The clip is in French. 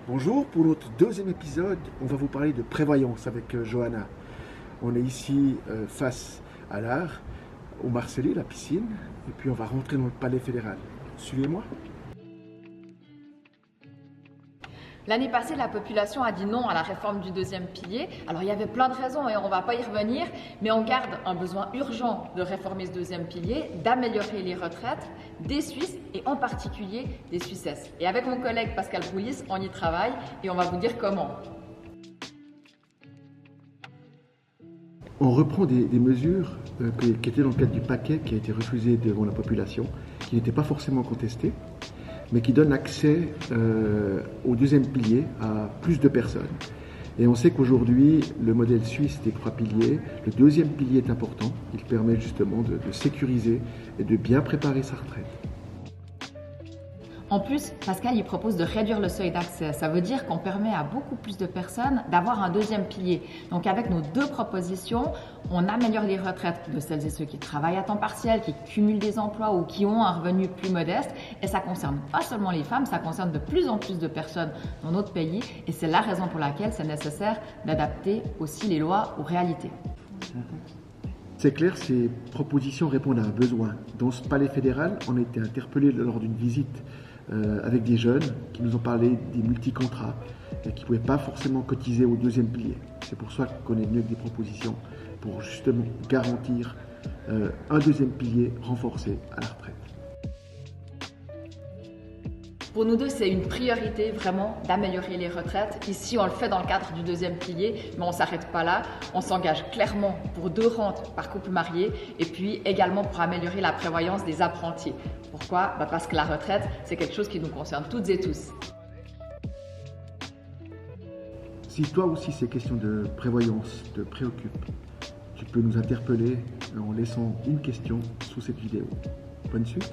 Bonjour, pour notre deuxième épisode, on va vous parler de prévoyance avec Johanna. On est ici face à l'art, au Marcellé, la piscine, et puis on va rentrer dans le palais fédéral. Suivez-moi. L'année passée, la population a dit non à la réforme du deuxième pilier. Alors il y avait plein de raisons et on ne va pas y revenir, mais on garde un besoin urgent de réformer ce deuxième pilier, d'améliorer les retraites des Suisses et en particulier des Suissesses. Et avec mon collègue Pascal Brouillis, on y travaille et on va vous dire comment. On reprend des mesures qui étaient dans le cadre du paquet qui a été refusé devant la population, qui n'étaient pas forcément contestées, mais qui donnent accès au deuxième pilier à plus de personnes. Et on sait qu'aujourd'hui, le modèle suisse des 3 piliers, le deuxième pilier est important. Il permet justement de sécuriser et de bien préparer sa retraite. En plus, Pascal il propose de réduire le seuil d'accès. Ça veut dire qu'on permet à beaucoup plus de personnes d'avoir un deuxième pilier. Donc avec nos deux propositions, on améliore les retraites de celles et ceux qui travaillent à temps partiel, qui cumulent des emplois ou qui ont un revenu plus modeste. Et ça concerne pas seulement les femmes, ça concerne de plus en plus de personnes dans notre pays. Et c'est la raison pour laquelle c'est nécessaire d'adapter aussi les lois aux réalités. C'est clair, ces propositions répondent à un besoin. Dans ce palais fédéral, on a été interpellés lors d'une visite avec des jeunes qui nous ont parlé des multicontrats et qui ne pouvaient pas forcément cotiser au deuxième pilier. C'est pour ça qu'on est venu avec des propositions pour justement garantir un deuxième pilier renforcé à la retraite. Pour nous deux, c'est une priorité vraiment d'améliorer les retraites. Ici, on le fait dans le cadre du deuxième pilier, mais on ne s'arrête pas là. On s'engage clairement pour 2 rentes par couple marié et puis également pour améliorer la prévoyance des apprentis. Pourquoi ? Parce que la retraite, c'est quelque chose qui nous concerne toutes et tous. Si toi aussi ces questions de prévoyance te préoccupent, tu peux nous interpeller en laissant une question sous cette vidéo. Bonne suite.